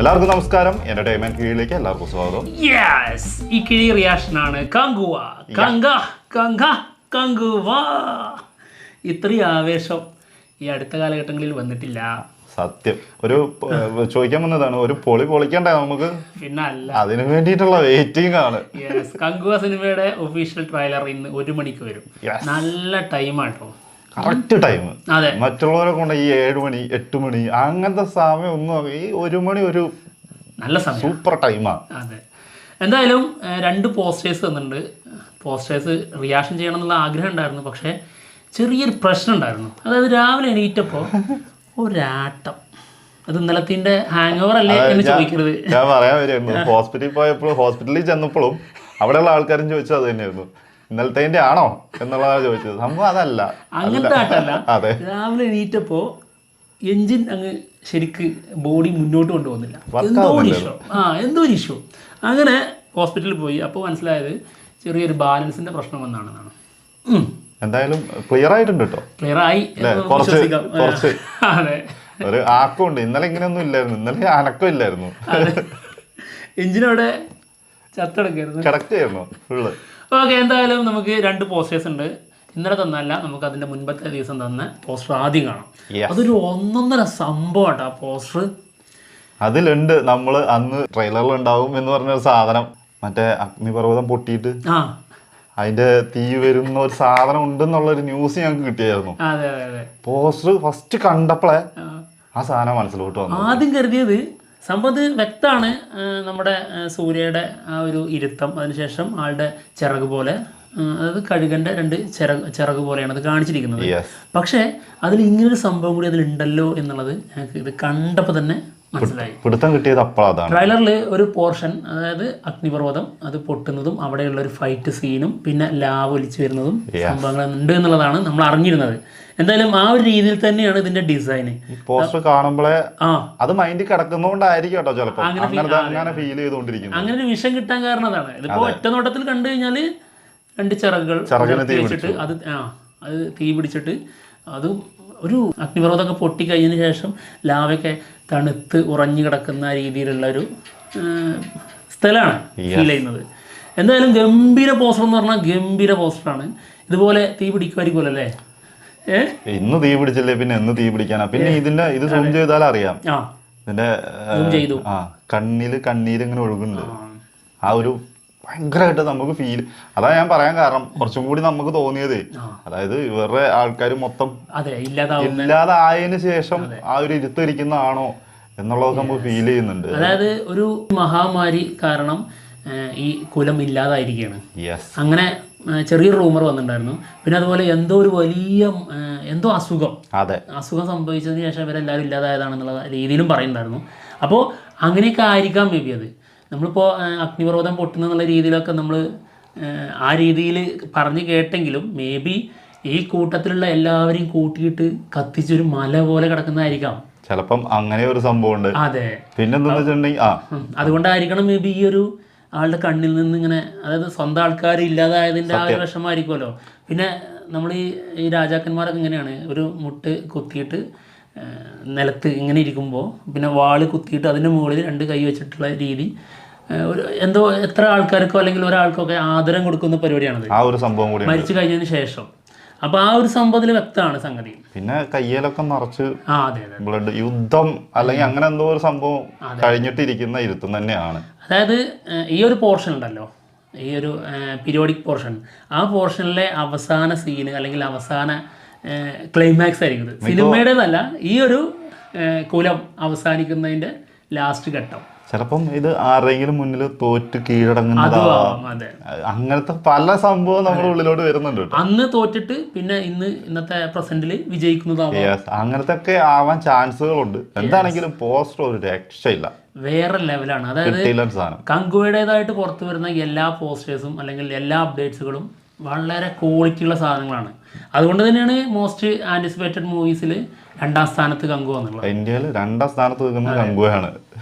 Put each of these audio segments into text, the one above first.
എല്ലാവർക്കും നമസ്കാരം. എന്റർടൈൻമെന്റ് കീഴിലേക്ക് എല്ലാവർക്കും സ്വാഗതം. യെസ്, ഈ കിഴി റിയാക്ഷൻ ആണ്. കങ്കുവ കങ്ക കങ്ക കങ്കുവ. ഇത്രയും ആവേശം ഈ അടുത്ത കാലഘട്ടങ്ങളിൽ വന്നിട്ടില്ല. സത്യം. ഒരു ചോദിക്കാൻ വന്നതാണ്, ഒരു പൊളിക്കണ്ടേ നമുക്ക്? പിന്നെ അല്ല, അതിനു വേണ്ടിയിട്ടുള്ള വെയിറ്റിംഗ് ആണ്. യെസ്, കങ്കുവ സിനിമയുടെ ഒഫീഷ്യൽ ട്രailer ഇന്ന് 1 മണിക്ക് വരും. നല്ല ടൈമാട്ടോ, കറക്റ്റ് ടൈം. അതെ, മറ്റുള്ളവരെ കൊണ്ട് ഈ 7 മണി 8 മണി അങ്ങനത്തെ സമയം ഒന്നും, ഈ 1 മണി ഒരു നല്ല സമയം, സൂപ്പർ ടൈമാണ്. അതെ. എന്തായാലും 2 പോസ്റ്റേഴ്സ് തന്നിട്ടുണ്ട്. പോസ്റ്റേഴ്സ് റിയാക്ഷൻ ചെയ്യണം എന്നുള്ള ആഗ്രഹം ഉണ്ടായിരുന്നു, പക്ഷേ ചെറിയൊരു പ്രശ്നം ഉണ്ടായിരുന്നു. അതായത് രാവിലെ എണീറ്റപ്പോൾ ഒരാട്ടം. അത് ഇന്നലത്തിന്റെ ഹാങ് ഓവർ അല്ലേ എന്ന് ചോദിക്കരുത്. ഞാൻ പറയാൻ വരുമായിരുന്നു, ഹോസ്പിറ്റലിൽ ചെന്നപ്പോഴും അവിടെയുള്ള ആൾക്കാരും ചോദിച്ചത് അത് തന്നെയായിരുന്നു, ഇന്നലത്തെ ആണോ എന്നുള്ളതാണ് ചോദിച്ചത്. സംഭവം അതല്ല, അങ്ങനത്തെ ആട്ടല്ല. അതെ, രാവിലെ എണീറ്റപ്പോൾ എഞ്ചിൻ അങ്ങ് ശരിക്ക് ബോഡി മുന്നോട്ട് കൊണ്ടുപോകുന്നില്ല. എന്തോ ഒരു ഇഷ്യൂ. അങ്ങനെ ഹോസ്പിറ്റലിൽ പോയി. അപ്പോൾ മനസ്സിലായത് ചെറിയൊരു ബാലൻസിന്റെ പ്രശ്നം വന്നാണെന്നാണ്. എന്തായാലും ക്ലിയർ ആയിട്ടുണ്ട് കേട്ടോ. ക്ലിയർ ആയി, കുറച്ച് അതെ. ഒരു ആക്കമുണ്ട്. ഇന്നലെ ഇങ്ങനെയൊന്നും ഇല്ലായിരുന്നു, ഇന്നലെ അനക്കം ഇല്ലായിരുന്നു. എഞ്ചിനവിടെ കിടക്കായിരുന്നു ഫുള്ള്. ഓക്കെ, എന്തായാലും നമുക്ക് 2 പോസ്റ്റേഴ്സ് ഉണ്ട്. ഇന്നലെ തന്നല്ല, നമുക്ക് അതിന്റെ മുൻപത്തെ ദിവസം തന്ന പോസ്റ്റർ ആദ്യം കാണാം. അതൊരു ഒന്നൊന്നര സംഭവമാട്ടോ ആ പോസ്റ്റർ. അതിലുണ്ട് നമ്മള് അന്ന് ട്രെയിലറിൽ ഉണ്ടാവും എന്ന് പറഞ്ഞൊരു സാധനം, മറ്റേ അഗ്നിപർവ്വതം പൊട്ടിയിട്ട് അതിന്റെ തീ വരുന്ന ഒരു സാധനം ഉണ്ടെന്നുള്ളൊരു ന്യൂസ് ഞങ്ങൾക്ക് കിട്ടിയായിരുന്നു. പോസ്റ്റർ ഫസ്റ്റ് കണ്ടപ്പോഴേ ആ സാധനം മനസ്സിലോട്ട് വന്നു. ആദ്യം കരുതിയത് സംഭവം വ്യക്തമാണ്, നമ്മുടെ സൂര്യയുടെ ആ ഒരു ഇരുത്തം, അതിനുശേഷം ആളുടെ ചിറക് പോലെ, അതായത് കഴുകന്റെ 2 ചിറക് പോലെയാണ് അത് കാണിച്ചിരിക്കുന്നത്. പക്ഷേ അതിൽ ഇങ്ങനൊരു സംഭവം കൂടി അതിലുണ്ടല്ലോ എന്നുള്ളത് ഞങ്ങൾക്ക് ഇത് കണ്ടപ്പോൾ തന്നെ മനസ്സിലായി. പിടുത്തം കിട്ടിയത് അപ്പോഴാണ്. ട്രെയിലറിൽ ഒരു പോർഷൻ, അതായത് അഗ്നിപർവ്വതം അത് പൊട്ടുന്നതും അവിടെയുള്ള ഒരു ഫൈറ്റ് സീനും പിന്നെ ലാവ് ഒലിച്ചു വരുന്നതും സംഭവങ്ങളുണ്ട് എന്നുള്ളതാണ് നമ്മൾ അറിഞ്ഞിരുന്നത്. എന്തായാലും ആ ഒരു രീതിയിൽ തന്നെയാണ് ഇതിന്റെ ഡിസൈന്. പോസ്റ്റർ കാണുമ്പോഴേ അത് മൈൻഡിൽ കിടക്കുന്നതുകൊണ്ടായിരിക്കും കേട്ടോ ചിലപ്പോൾ അങ്ങനെ ഫീൽ ചെയ്തുകൊണ്ടിരിക്കുന്നത്. അങ്ങനെ ഒരു വിഷം കിട്ടാൻ കാരണം അതാണ്. ഇതിപ്പോ ഒറ്റ നോട്ടത്തിൽ കണ്ടു കഴിഞ്ഞാല് 2 ചിറകുകൾ വെച്ചിട്ട് അത് തീ പിടിച്ചിട്ട് അത് ഒരു അഗ്നിപർവ്വതമൊക്കെ പൊട്ടിക്കഴിഞ്ഞതിന് ശേഷം ലാവയൊക്കെ തണുത്ത് ഉറഞ്ഞു കിടക്കുന്ന രീതിയിലുള്ള ഒരു സ്ഥലമാണ് ഫീൽ ചെയ്യുന്നത്. എന്തായാലും ഗംഭീര പോസ്റ്റർ എന്ന് പറഞ്ഞാൽ ഗംഭീര പോസ്റ്ററാണ്. ഇതുപോലെ തീ പിടിക്കുമായിരിക്കുമല്ലോ അല്ലേ? ഇന്ന് തീ പിടിച്ചില്ലേ പിന്നെ എന്ന് തീ പിടിക്കാനാ. പിന്നെ ഇത് സൂം ചെയ്താൽ അറിയാം, ഇതിന്റെ കണ്ണീര് ഇങ്ങനെ ഒഴുകുന്നുണ്ട്. ആ ഒരു ഭയങ്കരമായിട്ട് നമുക്ക് ഫീൽ. അതാ ഞാൻ പറയാൻ കാരണം, കുറച്ചും കൂടി നമുക്ക് തോന്നിയത്, അതായത് ഇവരുടെ ആൾക്കാർ മൊത്തം ഇല്ലാതായതിനു ശേഷം ആ ഒരു ഇരുത്തിരിക്കുന്നതാണോ എന്നുള്ളത് നമുക്ക് ഫീൽ ചെയ്യുന്നുണ്ട്. അതായത് ഒരു മഹാമാരി കാരണം ഈ കുലം ഇല്ലാതായിരിക്കുകയാണ്. അങ്ങനെ ചെറിയൊരു റൂമർ വന്നിട്ടുണ്ടായിരുന്നു. പിന്നെ അതുപോലെ എന്തോ ഒരു വലിയ അസുഖം സംഭവിച്ചതിന് ശേഷം ഇവരെല്ലാവരും ഇല്ലാതായതാണെന്നുള്ള രീതിയിലും പറയുന്നുണ്ടായിരുന്നു. അപ്പോൾ അങ്ങനെയൊക്കെ ആയിരിക്കാം മേ ബി. അത് നമ്മളിപ്പോൾ അഗ്നിപർവ്വതം പൊട്ടുന്നുള്ള രീതിയിലൊക്കെ നമ്മൾ ആ രീതിയിൽ പറഞ്ഞു കേട്ടെങ്കിലും മേ ബി ഈ കൂട്ടത്തിലുള്ള എല്ലാവരെയും കൂട്ടിയിട്ട് കത്തിച്ചൊരു മല പോലെ കിടക്കുന്നതായിരിക്കാം ചിലപ്പം. അങ്ങനെ ഒരു സംഭവം ഉണ്ട്. അതെ, പിന്നെ അതുകൊണ്ടായിരിക്കണം മേ ബി ഈ ഒരു ആളുടെ കണ്ണിൽ നിന്ന് ഇങ്ങനെ, അതായത് സ്വന്തം ആൾക്കാർ ഇല്ലാതായതിൻ്റെ ആ ഒരു വിഷമമായിരിക്കുമല്ലോ. പിന്നെ നമ്മൾ ഈ രാജാക്കന്മാരൊക്കെ ഇങ്ങനെയാണ്, ഒരു മുട്ട് കുത്തിയിട്ട് നിലത്ത് ഇങ്ങനെ ഇരിക്കുമ്പോൾ പിന്നെ വാള് കുത്തിയിട്ട് അതിൻ്റെ മുകളിൽ 2 കൈ വെച്ചിട്ടുള്ള രീതി, ഒരു എന്തോ എത്ര ആൾക്കാർക്കോ അല്ലെങ്കിൽ ഒരാൾക്കൊക്കെ ആദരം കൊടുക്കുന്ന പരിപാടിയാണത് ആ ഒരു സംഭവം കൂടി മരിച്ചു കഴിഞ്ഞതിന് ശേഷം. അപ്പോൾ ആ ഒരു സംഭവത്തിൽ വ്യക്തമാണ് സംഗതി. പിന്നെ കയ്യിലൊക്കെ നിറച്ച് ബ്ലഡ്, യുദ്ധം അല്ലെങ്കിൽ അങ്ങനെ എന്തോ ഒരു സംഭവം കഴിഞ്ഞിട്ടിരിക്കുന്ന ഇരുത്തം തന്നെയാണ്. അതായത് ഈ ഒരു പോർഷൻ ഉണ്ടല്ലോ, ഈ ഒരു പീരിയോഡിക് പോർഷൻ, ആ പോർഷനിലെ അവസാന സീന് അല്ലെങ്കിൽ അവസാന ക്ലൈമാക്സ് ആയിരിക്കും. സിനിമയുടേതല്ല, ഈ ഒരു കുലം അവസാനിക്കുന്നതിൻ്റെ ലാസ്റ്റ് ഘട്ടം. ചിലപ്പം ഇത് ആരെങ്കിലും മുന്നിൽ തോറ്റ് കീഴടങ്ങുന്നതാവാം. അങ്ങനത്തെ പല സംഭവം നമ്മുടെ ഉള്ളിലോട്ട് വരുന്നുണ്ട്. അന്ന് തോറ്റിട്ട് പിന്നെ ഇന്നത്തെ പ്രസന്റിൽ വിജയിക്കുന്നതാവാം. അങ്ങനത്തെ ഒക്കെ ആവാൻ ചാൻസുകളുണ്ട്. എന്താണെങ്കിലും പോസ്റ്റർ ഒരു രക്ഷയില്ല, വേറെ ലെവലാണ്. അതായത് കങ്കുവയുടേതായിട്ട് പുറത്തു വരുന്ന എല്ലാ പോസ്റ്റേഴ്സും അല്ലെങ്കിൽ എല്ലാ അപ്ഡേറ്റ്സുകളും വളരെ ക്വാളിറ്റിയുള്ള സാധനങ്ങളാണ്. അതുകൊണ്ട് തന്നെയാണ് മോസ്റ്റ് ആന്റിസിപ്പേറ്റഡ് മൂവീസിൽ 2ാം സ്ഥാനത്ത് കങ്കുവ എന്നുള്ളത്. ഇന്ത്യയിൽ 2ാം സ്ഥാനത്ത് നിൽക്കുന്ന കങ്കുവയാണ്.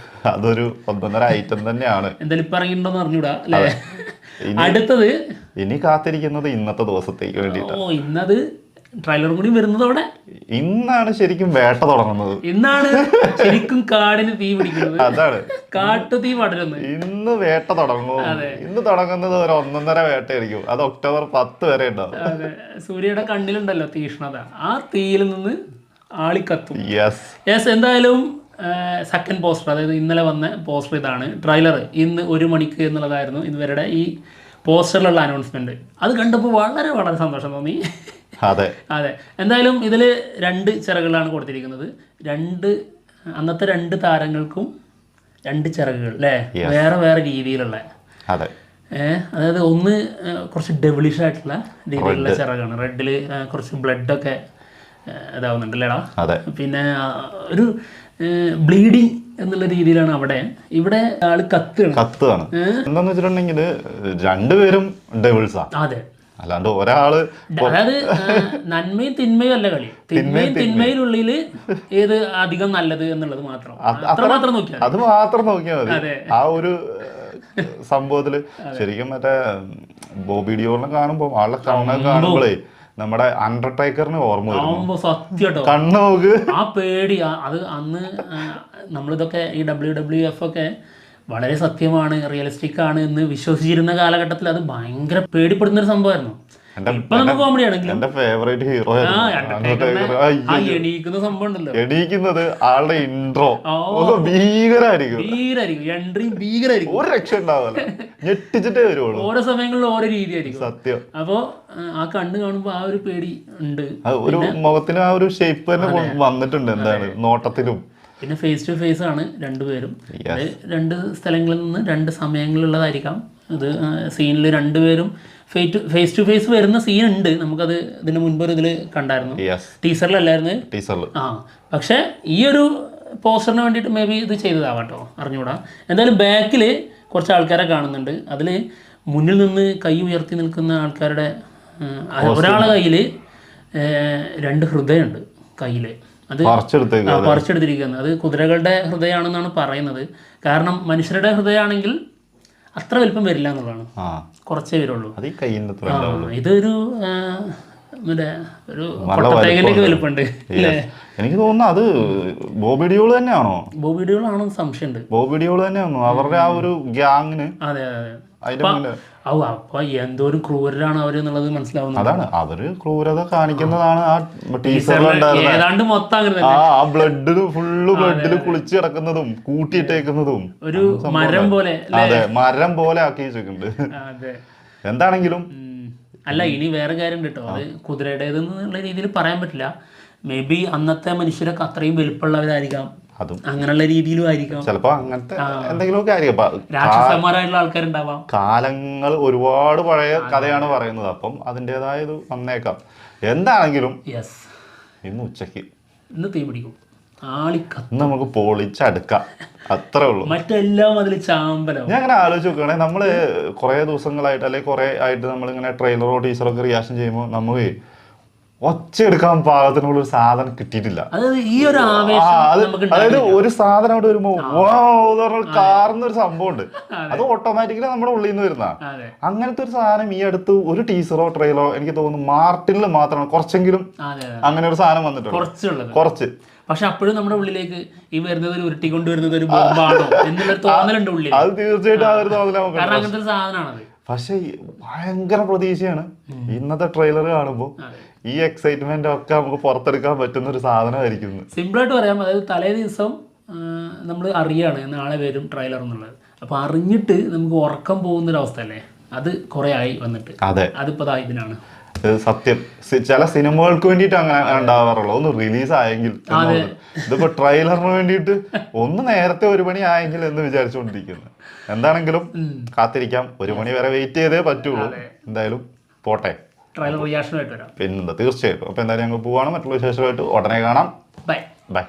അതൊരു ഒന്നൊന്നര ഐറ്റം തന്നെയാണ്. എന്തായാലും ഇപ്പൊ ഇറങ്ങിയിട്ടുണ്ടോന്ന് അറിഞ്ഞൂടാ അല്ലേ? അടുത്തത് ഇനി കാത്തിരിക്കുന്നത് ഇന്നത്തെ ദിവസത്തേക്ക് വേണ്ടിയിട്ട്. ഇന്നത് ട്രെയിലറും കൂടി വരുന്നതോടെ ഇന്നാണ് ശരിക്കും വേട്ട തുടങ്ങുന്നത്. ഇന്നാണ് ശരിക്കും കാടിന് തീ പിടിക്കുന്നത്. അതാണ് കാട്ടു തീ പടരുന്നത്. ഇന്ന് വേട്ട തുടങ്ങും. ഇന്ന് തുടങ്ങുന്നത് ഒരു 1.5 വേട്ടയായിരിക്കും. അത് ഒക്ടോബർ 10 വരെ ഉണ്ടാവും. അതെ, സൂര്യയുടെ കണ്ണിലുണ്ടല്ലോ തീഷ്ണത, ആ തീയിൽ നിന്ന് ആളിക്കത്തും. യെസ്. എന്തായാലും സെക്കൻഡ് പോസ്റ്റർ, അതായത് ഇന്നലെ വന്ന പോസ്റ്റർ ഇതാണ്. ട്രെയിലർ ഇന്ന് 1 മണിക്ക് എന്നുള്ളതായിരുന്നു ഇവരുടെ ഈ പോസ്റ്ററിലുള്ള അനൗൺസ്മെന്റ്. അത് കണ്ടപ്പോൾ വളരെ വളരെ സന്തോഷം തോന്നി. അതെ. എന്തായാലും ഇതിൽ 2 ചിറകുകളാണ് കൊടുത്തിരിക്കുന്നത്. അന്നത്തെ 2 താരങ്ങൾക്കും 2 ചിറകുകൾ അല്ലേ, വേറെ വേറെ രീതിയിലുള്ള. അതായത് ഒന്ന് കുറച്ച് ഡെവിളിഷ് ആയിട്ടുള്ള രീതിയിലുള്ള ചിറകാണ്. റെഡിൽ കുറച്ച് ബ്ലഡൊക്കെ ഇതാവുന്നുണ്ട് അല്ലേടാ. പിന്നെ ഒരു ബ്ലീഡിങ് എന്നുള്ള രീതിയിലാണ് അവിടെ. ഇവിടെ ആള് കത്തുകയാണ്. എന്താന്ന് വെച്ചിട്ടുണ്ടെങ്കിൽ രണ്ടുപേരും ഡെവിൾസാണ്. അതെ, അല്ലാണ്ട് ഒരാള്, അതായത് നന്മയും തിന്മയും അല്ല കളി. തിന്മയിലുള്ളിൽ ഏത് അധികം നല്ലത് എന്നുള്ളത് മാത്രം, അത് മാത്രം നോക്കിയാൽ മതി. ആ ഒരു സംഭവത്തില് ശരിക്കും മറ്റേ ബോബി ഡിയോളിനെ കാണുമ്പോ ആളുടെ കണ്ണൊക്കെ കാണുമ്പോഴേ നമ്മുടെ അണ്ടർടേക്കറിന് ഓർമ്മ വരും. സത്യം കണ്ണ് നോക്ക്, ആ പേടി. അത് അന്ന് നമ്മളിതൊക്കെ ഈ WWF ഒക്കെ വളരെ സത്യമാണ്, റിയലിസ്റ്റിക് ആണ് എന്ന് വിശ്വസിച്ചിരുന്ന കാലഘട്ടത്തിൽ അത് ഭയങ്കര പേടിപ്പെടുന്ന ഒരു സംഭവമായിരുന്നു. ഇപ്പൊ നമുക്ക് കോമഡി ആണെങ്കിലും എന്റെ ഫേവറേറ്റ് ഹീറോ എണീക്കുന്ന സംഭവം ഉണ്ടല്ലോ, എണീക്കുന്നത് ആളുടെ ഇൻട്രോ ഭീകരായിരിക്കും. എൻട്രിയും ഭീകരായിരിക്കും, ഒരു രക്ഷ ഉണ്ടാവില്ല, ഞെട്ടിച്ചിട്ടേ വരുള്ളൂ. ഓരോ സമയങ്ങളിൽ ഓരോ രീതിയായിരിക്കും. സത്യം. അപ്പൊ ആ കണ്ണ് കാണുമ്പോ ആ ഒരു പേടി ഉണ്ട്. ഒരു മുഖത്തിന് ആ ഒരു ഷേപ്പ് തന്നെ വന്നിട്ടുണ്ട്, എന്താണ് നോട്ടത്തിലും. പിന്നെ ഫേസ് ടു ഫേസ് ആണ് രണ്ടുപേരും. 2 സ്ഥലങ്ങളിൽ നിന്ന് 2 സമയങ്ങളിലുള്ളതായിരിക്കാം. ഇത് സീനിൽ രണ്ടുപേരും ഫേസ് ടു ഫേസ് വരുന്ന സീൻ ഉണ്ട്. നമുക്കത് ഇതിന് മുൻപ് ഒരു ഇതിൽ കണ്ടായിരുന്നു, ടീസറിലല്ലായിരുന്നു. പക്ഷെ ഈ ഒരു പോസ്റ്ററിന് വേണ്ടിയിട്ട് മേ ബി ഇത് ചെയ്തതാവാട്ടോ, അറിഞ്ഞുകൂടാ. എന്തായാലും ബാക്കിൽ കുറച്ച് ആൾക്കാരെ കാണുന്നുണ്ട്. അതിൽ മുന്നിൽ നിന്ന് കൈ ഉയർത്തി നിൽക്കുന്ന ആൾക്കാരുടെ ഒരാളെ കയ്യിൽ 2 ഹൃദയമുണ്ട് കയ്യിൽ. അത് പറിച്ചെടുത്തിരിക്കുന്നത്. അത് കുതിരകളുടെ ഹൃദയമാണെന്നാണ് പറയുന്നത്. കാരണം മനുഷ്യരുടെ ഹൃദയമാണെങ്കിൽ അത്ര വലിപ്പം വരില്ല എന്നുള്ളതാണ്, കുറച്ചേ വരുള്ളൂ. ഇതൊരു ഒരു വലിപ്പമുണ്ട്. എനിക്ക് തോന്നുന്നു അത് ബോബി ഡിയോൾ തന്നെയാണോ? ബോബി ഡിയോൾ ആണോ സംശയമുണ്ട്. ബോബി ഡിയോൾ തന്നെയാണോ അവരുടെ ആ ഒരു ഗ്യാങ്ങിന്. അതെ. അപ്പൊ എന്തോരം ക്രൂരരാണ് അവര് എന്നുള്ളത് മനസ്സിലാവുന്നത്. അതാണ്, അവര് ക്രൂരത കാണിക്കുന്നതാണ് ആ ഏതാണ്ട് മൊത്തം ആ ബ്ലഡില് ഫുള്ള് ബ്ലഡില് കുളിച്ച് കിടക്കുന്നതും കൂട്ടിയിട്ടേക്കുന്നതും ഒരു മരം പോലെ. അതെ, മരം പോലെ ആക്കി വെച്ചിട്ടുണ്ട്. എന്താണെങ്കിലും അല്ല, ഇനി വേറെ കാര്യം കേട്ടോ, അത് കുതിരയുടേതെന്നുള്ള രീതിയിൽ പറയാൻ പറ്റില്ല. മേ ബി അന്നത്തെ മനുഷ്യരൊക്കെ അത്രയും വലുപ്പമുള്ളവരായിരിക്കാം, അങ്ങനെയുള്ള രീതിയിലും ആയിരിക്കാം. ചിലപ്പോ അങ്ങനത്തെ എന്തെങ്കിലുമൊക്കെ ആയിരിക്കും. രാക്ഷസന്മാരായിട്ടുള്ള ആൾക്കാരുണ്ടാവാം. കാലങ്ങൾ ഒരുപാട് പഴയ കഥയാണ് പറയുന്നത്, അപ്പം അതിൻ്റെതായ ഇത് വന്നേക്കാം. എന്താണെങ്കിലും ഇന്ന് ഉച്ചക്ക് തീ പിടിക്കും, നമുക്ക് പൊളിച്ചടുക്കാം, അത്രേ ഉള്ളൂ. മറ്റെല്ലാം അതിൽ ചാമ്പലോ. ഞാൻ അങ്ങനെ ആലോചിച്ച് നോക്കുകയാണെ, നമ്മള് കുറെ ദിവസങ്ങളായിട്ട് അല്ലെങ്കിൽ കുറെ ആയിട്ട് നമ്മളിങ്ങനെ ട്രെയിലറോ ടീസറോ ഒക്കെ റിയാക്ഷൻ ചെയ്യുമ്പോൾ നമുക്ക് ഒച്ചയെടുക്കാൻ പാകത്തിനുള്ള ഒരു സാധനം കിട്ടിയിട്ടില്ല. അതായത് ഒരു സാധനം അവിടെ വരുമ്പോ കാർന്നൊരു സംഭവം ഉണ്ട്, അത് ഓട്ടോമാറ്റിക്കലി നമ്മുടെ ഉള്ളിൽ നിന്ന് വരുന്ന അങ്ങനത്തെ ഒരു സാധനം ഈ അടുത്ത് ഒരു ടീസറോ ട്രെയിലറോ എനിക്ക് തോന്നുന്നു മാർട്ടിനിൽ മാത്രമാണ് കുറച്ചെങ്കിലും അങ്ങനെ ഒരു സാധനം വന്നിട്ടുണ്ട്, കുറച്ച്. പക്ഷെ അപ്പോഴും നമ്മുടെ ഉള്ളിലേക്ക് ഈ വരുന്നത് ഒരു ഉരുട്ടിക്കൊണ്ടുവരുന്നത് ഒരു ബോംബാണോ എന്നുള്ളൊരു തോന്നലുണ്ട് ഉള്ളിൽ. അത് തീർച്ചയായിട്ടും ആ ഒരു തോന്നൽ നമുക്ക്. കാരണം അങ്ങനത്തെ ഒരു സാധനമാണത്. പക്ഷെ ഭയങ്കര പ്രതീക്ഷയാണ് ഇന്നത്തെ ട്രെയിലർ കാണുമ്പോൾ. ഈ എക്സൈറ്റ്മെന്റ് ഒക്കെ നമുക്ക് പുറത്തെടുക്കാൻ പറ്റുന്ന ഒരു സാധനമായിരിക്കും. സിമ്പിളായിട്ട് പറയാം, അതായത് തലേ ദിവസം നമ്മൾ അറിയാണ് നാളെ വരും ട്രെയിലർ എന്നുള്ളത്. അപ്പൊ അറിഞ്ഞിട്ട് നമുക്ക് ഉറക്കം പോകുന്നൊരവസ്ഥ അല്ലേ, അത് കുറെ ആയി വന്നിട്ട്. അതിപ്പോ ഇതിനാണ് സത്യം. ചില സിനിമകൾക്ക് വേണ്ടിയിട്ട് അങ്ങനെ ഉണ്ടാവാറുള്ളൂ, ഒന്ന് റിലീസ് ആയെങ്കിൽ. ഇതിപ്പോ ട്രെയിലറിന് വേണ്ടിയിട്ട് ഒന്ന് നേരത്തെ 1 മണി ആയെങ്കിൽ എന്ന് വിചാരിച്ചുകൊണ്ടിരിക്കുന്നു. എന്താണെങ്കിലും കാത്തിരിക്കാം, 1 മണി വരെ വെയിറ്റ് ചെയ്തേ പറ്റുള്ളൂ. എന്തായാലും പോട്ടെ, ട്രെയിലർ റിയാക്ഷനായിട്ട് വരാം. പിന്നെന്താ, തീർച്ചയായിട്ടും. അപ്പൊ എന്തായാലും ഞങ്ങൾ പോവാണ്, മറ്റുള്ള വിശേഷമായിട്ട് ഉടനെ കാണാം. ബൈ.